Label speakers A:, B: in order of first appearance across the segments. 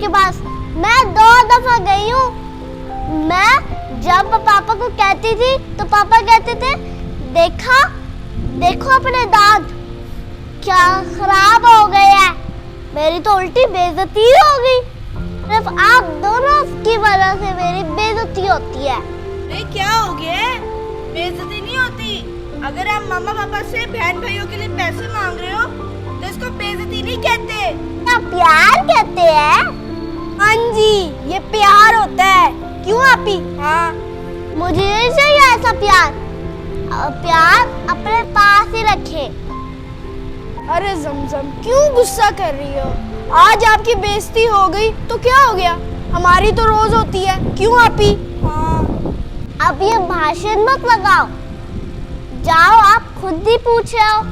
A: के पास, मैं 2 दफा गई हूँ। मैं जब पापा को कहती थी तो पापा कहते थे देखा, देखो अपने दांत क्या खराब हो गए हैं। मेरी तो उल्टी बेइज्जती ही हो गई। सिर्फ आप दोनों की वजह से मेरी बेइज्जती होती है।
B: अरे क्या हो गया? बेइज्जती नहीं होती। अगर आप मामा पापा से बहन भाइयों के लिए पैसे मांग रहे हो तो इसको बेइज्जती नहीं कहते,
A: क्या प्यार कहते हैं।
B: हाँ जी, ये प्यार होता है। क्यों आपी? हाँ,
A: मुझे नहीं चाहिए ऐसा प्यार। प्यार अपने पास ही रखे।
B: अरे जमजम क्यों गुस्सा कर रही हो? आज आपकी बेइज्जती हो गई तो क्या हो गया? हमारी तो रोज होती है। क्यों आपी? हाँ।
A: अब ये भाषण मत लगाओ, जाओ आप खुद ही पूछ आओ,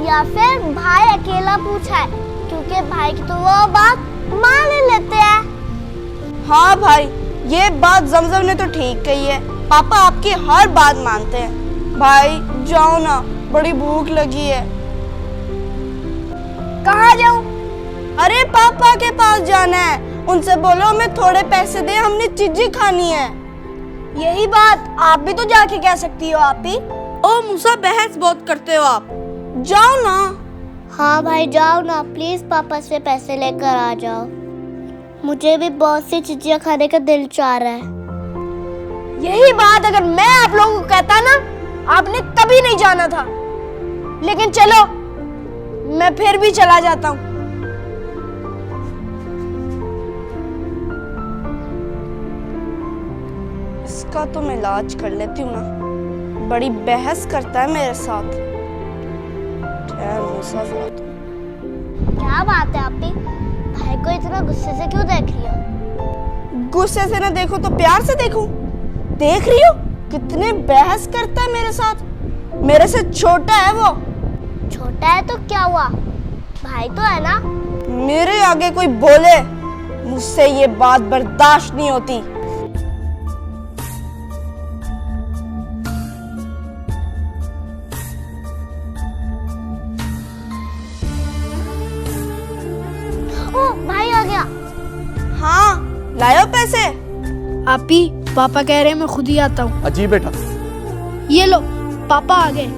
A: या फिर भाई अकेला पूछा है, क्योंकि भाई की तो वो बात मान ही लेते हैं।
B: हाँ भाई, ये बात जमजम ने तो ठीक कही है। पापा आपकी हर बात मानते हैं। भाई जाओ ना, बड़ी भूख लगी है। कहाँ जाऊं? अरे पापा के पास जाना है। उनसे बोलो हमें थोड़े पैसे दे, हमने चीजें खानी है। यही बात आप भी तो जाके कह सकती हो आपी। ओ मूसा, बहस बहुत करते हो आप। जाओ ना।
A: हाँ भाई जाओ ना, प्लीज पापा से पैसे लेकर आ जाओ। मुझे भी बहुत सी चीजें खाने का दिल चाह रहा है।
B: यही बात अगर मैं आप लोगों को कहता ना, आपने कभी नहीं जाना था। लेकिन चलो, मैं फिर भी चला जाता हूँ। इसका तो मैं इलाज कर लेती हूँ ना। बड़ी बहस करता है मेरे साथ। मूसा
A: क्या बात है आपी, भाई को इतना गुस्से से क्यों देख रही हो?
B: गुस्से से ना देखो तो प्यार से देखूं। देख रही हो कितने बहस करता है मेरे साथ। मेरे से छोटा है वो।
A: छोटा है तो क्या हुआ, भाई तो है ना।
B: मेरे आगे कोई बोले, मुझसे ये बात बर्दाश्त नहीं होती।
A: ओ भाई आ गया।
B: हाँ, लायो पैसे?
C: आपी, पापा कह रहे हैं मैं खुद ही आता हूँ।
D: अजी बेटा,
C: ये लो, पापा आ गए।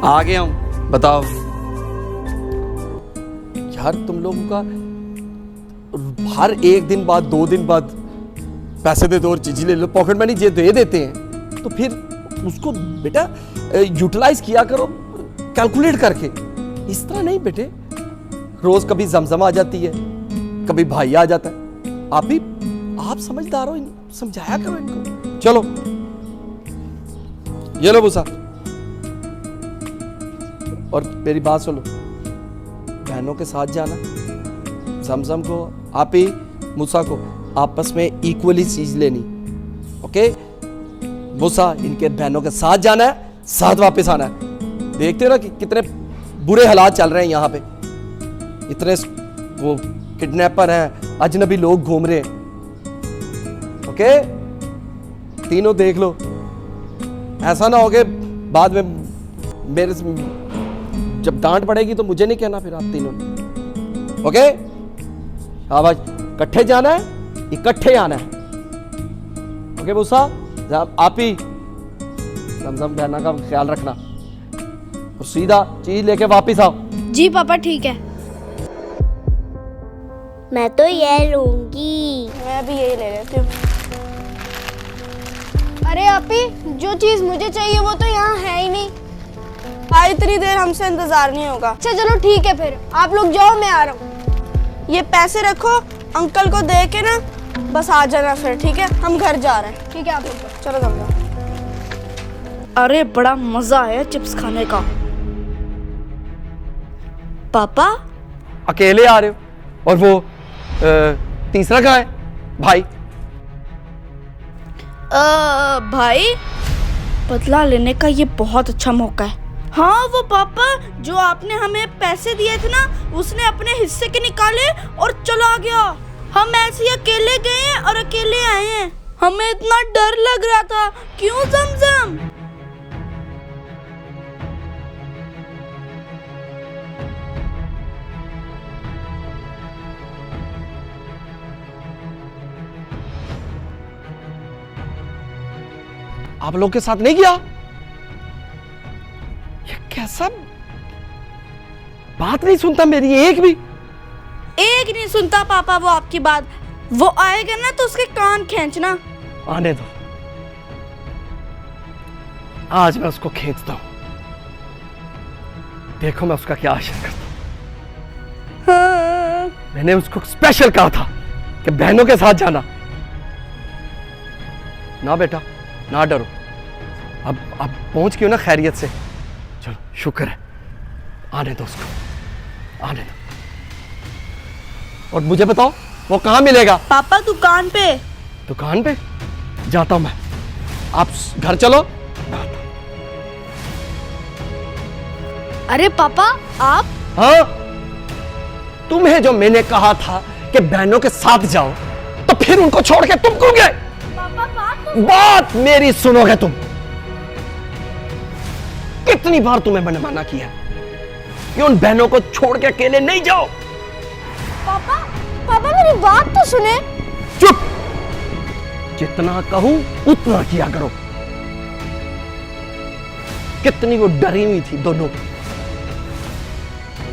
D: आ गया हूँ। बताओ यार, तुम लोगों का हर 1 दिन बाद 2 दिन बाद पैसे दे दो और चीजें ले लो, पॉकेट मनी दे देते हैं, तो फिर उसको बेटा यूटिलाइज किया करो कैलकुलेट करके। इस तरह नहीं बेटे। रोज कभी जमजम आ जाती है, कभी भाई आ जाता है। आप समझदार हो, समझाया करो इनको। चलो ये लो मूसा, और मेरी बात सुनो, बहनों के साथ जाना। जमजम को, आप ही मूसा को आपस में इक्वली चीज लेनी। ओके मूसा, इनके बहनों के साथ जाना है, साथ वापस आना है। देखते हो ना कि कितने बुरे हालात चल रहे हैं यहाँ पे। इतने वो किडनैपर हैं, अजनबी लोग घूम रहे हैं। ओके, तीनों देख लो। ऐसा ना हो कि बाद में मेरे जब डांट पड़ेगी तो मुझे नहीं कहना फिर आप तीनों ने। ओके हाँ भाई, इकट्ठे जाना है, इकट्ठे आना है। ओके मूसा, आप ही जमजम बहना का ख्याल रखना और सीधा चीज लेके वापिस आओ।
C: जी पापा ठीक है।
A: मैं तो ये लूंगी।
B: मैं भी यही ले लेती हूँ। अरे आपी, जो चीज मुझे चाहिए वो तो यहाँ है ही नहीं। भाई इतनी देर हमसे इंतजार नहीं होगा। अच्छा चलो ठीक है, फिर आप लोग जाओ, मैं आ रहा हूँ। ये पैसे रखो, अंकल को दे के ना बस आ जाना फिर। ठीक है, हम घर जा रहे हैं। ठीक है, आप लोग चलो जमजम। अरे बड़ा मजा आया चिप्स खाने का। पापा
D: अकेले आ रहे हो, और वो तीसरा कहाँ है भाई?
B: भाई, बदला लेने का ये बहुत अच्छा मौका है। हाँ, वो पापा जो आपने हमें पैसे दिए थे ना, उसने अपने हिस्से के निकाले और चला गया। हम ऐसे ही अकेले गए हैं और अकेले आए हैं। हमें इतना डर लग रहा था। क्यों जमजम?
D: आप लोग के साथ नहीं गया? ये कैसा बात नहीं सुनता मेरी एक भी?
B: एक नहीं सुनता पापा वो आपकी बात। वो आएगा ना तो उसके कान खींचना।
D: आने दो, आज मैं उसको खींचता हूं। देखो मैं उसका क्या आशा करता हूं।
B: हाँ।
D: मैंने उसको स्पेशल कहा था कि बहनों के साथ जाना। ना बेटा, ना डरो। अब पहुंच गई हो ना खैरियत से? चलो शुक्र है। आने दो उसको, आने दो। और मुझे बताओ वो कहां मिलेगा?
B: पापा दुकान पे।
D: दुकान पे जाता हूं मैं, आप घर चलो।
C: अरे पापा आप?
D: हाँ, तुम्हें जो मैंने कहा था कि बहनों के साथ जाओ, तो फिर उनको छोड़ के तुम क्यों गए? बात मेरी सुनोगे तुम? कितनी बार तुम्हें मैंने मना किया कि उन बहनों को छोड़ के अकेले नहीं जाओ।
B: पापा पापा मेरी बात तो सुने।
D: चुप, जितना कहूं उतना किया करो। कितनी वो डरी हुई थी दोनों,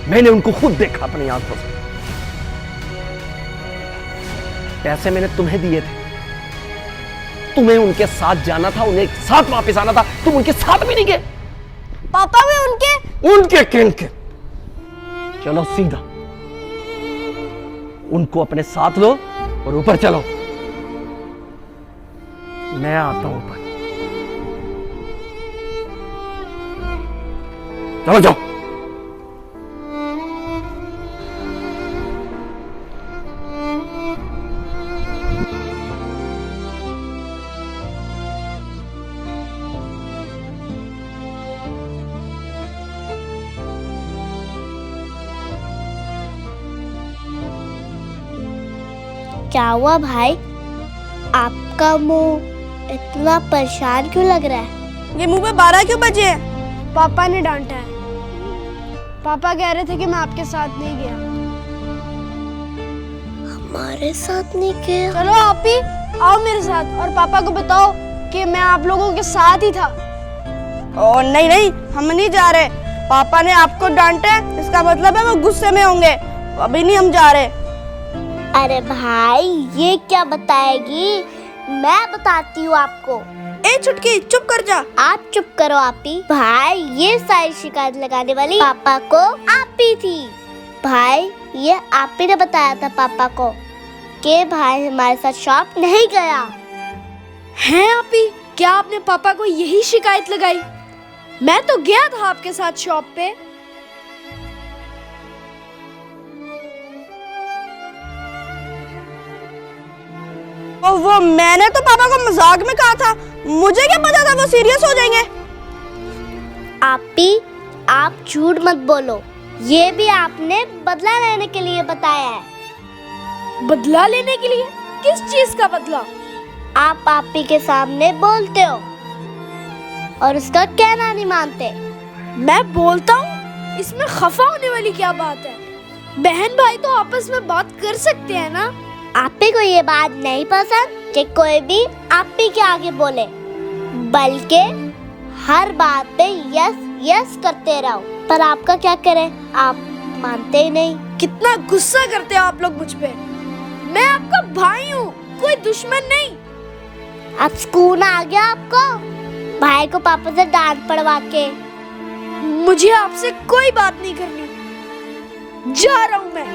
D: मैंने उनको खुद देखा अपनी आंखों से। पैसे मैंने तुम्हें दिए थे, तुम्हें उनके साथ जाना था, उन्हें साथ वापस आना था, तुम उनके साथ भी नहीं गए।
B: पापा वे उनके
D: किनके? चलो सीधा उनको अपने साथ लो और ऊपर चलो। मैं आता हूं ऊपर। चलो जाओ।
A: क्या हुआ भाई? आपका मुंह इतना परेशान क्यों लग रहा है?
B: ये मुंह पे 12 क्यों बजे हैं?
C: पापा ने डांटा है। पापा कह रहे थे कि मैं आपके साथ नहीं गया।
A: हमारे साथ नहीं गया?
C: चलो आप ही आओ मेरे साथ और पापा को बताओ कि मैं आप लोगों के साथ ही था।
B: ओ नहीं नहीं, हम नहीं जा रहे। पापा ने आपको डांटा है, इसका मतलब है वो गुस्से में होंगे। अभी नहीं हम जा रहे।
A: अरे भाई ये क्या बताएगी? मैं बताती हूँ आपको।
B: ए चुटकी चुप कर जा।
A: आप चुप करो आप ही। भाई ये सारी शिकायत लगाने वाली पापा को आप ही थी। भाई ये आप ही ने बताया था पापा को कि भाई हमारे साथ शॉप नहीं गया।
C: हैं आप ही? क्या आपने पापा को यही शिकायत लगाई? मैं तो गया था आपके साथ शॉप पे।
B: और वो मैंने तो पापा को मजाक में कहा था, मुझे क्या पता था वो सीरियस हो जाएंगे।
A: आप झूठ मत बोलो। ये भी आपने बदला लेने के लिए बताया है।
C: बदला लेने के लिए? किस चीज का बदला?
A: आप आपी के सामने बोलते हो और उसका कहना नहीं मानते।
C: मैं बोलता हूँ, इसमें खफा होने वाली क्या बात है? बहन भाई तो आपस में बात कर सकते हैं ना।
A: आपी को ये बात नहीं पसंद कि कोई भी आपी के आगे बोले, बल्कि हर बात पे यस यस करते रहो। पर आपका क्या करें, आप मानते ही नहीं।
C: कितना गुस्सा करते हो आप लोग मुझ पे। मैं आपका भाई हूँ, कोई दुश्मन नहीं।
A: अब सुकून आ गया आपको भाई को पापा से डांट पड़वा के?
C: मुझे आपसे कोई बात नहीं करनी, जा रहा हूँ मैं।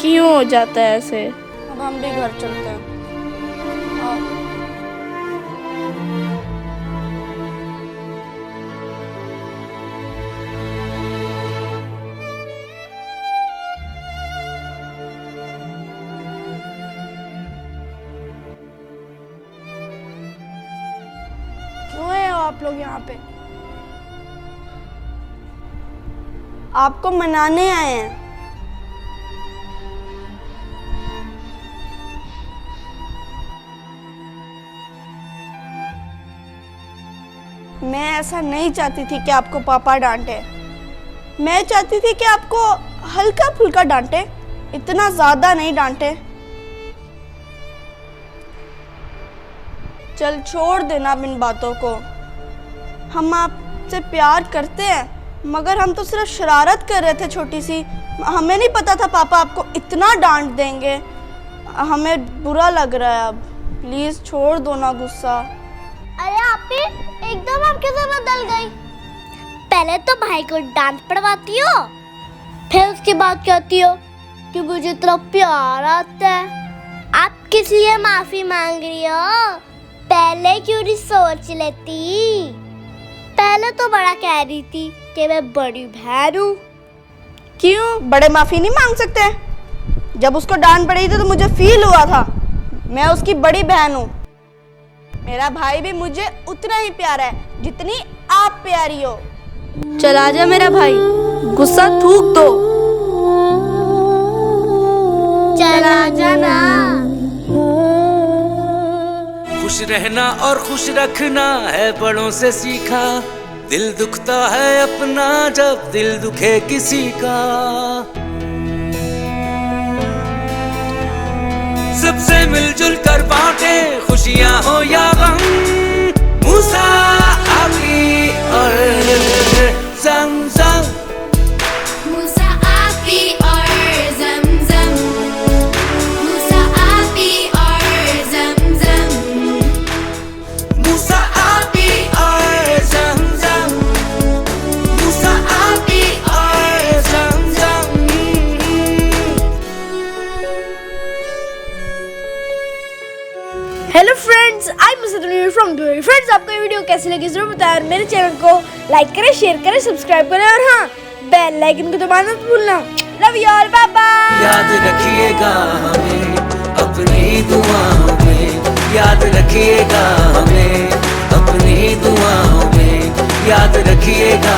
B: क्यों हो जाता है ऐसे? अब हम भी घर चलते हैं।
C: क्यों है आप लोग यहाँ पे?
B: आपको मनाने आए हैं। मैं ऐसा नहीं चाहती थी कि आपको पापा डांटे, मैं चाहती थी कि आपको हल्का फुल्का डांटे, इतना ज्यादा नहीं डांटे। चल छोड़ देना अब इन बातों को। हम आपसे प्यार करते हैं, मगर हम तो सिर्फ शरारत कर रहे थे छोटी सी। हमें नहीं पता था पापा आपको इतना डांट देंगे। हमें बुरा लग रहा है अब। प्लीज छोड़ दो ना गुस्सा।
A: अरे आपी एकदम आप कैसे बदल गई? पहले तो भाई को डांट पड़वाती हो, फिर उसके बाद कहती हो कि मुझे इतना प्यार आता है। आप किस लिए माफी मांग रही हो? पहले क्यों नहीं सोच लेती? पहले तो बड़ा कह रही थी कि मैं बड़ी बहन हूँ।
B: क्यों बड़े माफी नहीं मांग सकते? जब उसको डांट पड़ी थी तो मुझे फील हुआ था मैं उसकी बड़ी बहन हूँ। मेरा भाई भी मुझे उतना ही प्यारा है जितनी आप प्यारी हो। चल आजा मेरा भाई, गुस्सा थूक दो।
A: चला जाना।
E: खुश रहना और खुश रखना है बड़ों से सीखा। दिल दुखता है अपना जब दिल दुखे किसी का। सबसे मिलजुल कर बांटे खुशियां हो या गम। मूसा आली और ज़मज़म।
F: मूसा आपी और ज़मज़म। मूसा आपी और ज़मज़म।
E: मूसा आपी और ज़मज़म। मूसा आपी और Zamzam.
C: Hello friends, I am from Dubai. Friends, आपको ये वीडियो कैसी लगी जरूर बताएं और मेरे चैनल को लाइक करें, शेयर करें, सब्सक्राइब करें और हाँ, बेल आइकन को दबाना मत भूलना। Love you all, bye bye.
E: याद रखिएगा हमें अपनी दुआओं में। याद रखिएगा हमें अपनी दुआओं में। याद रखिएगा।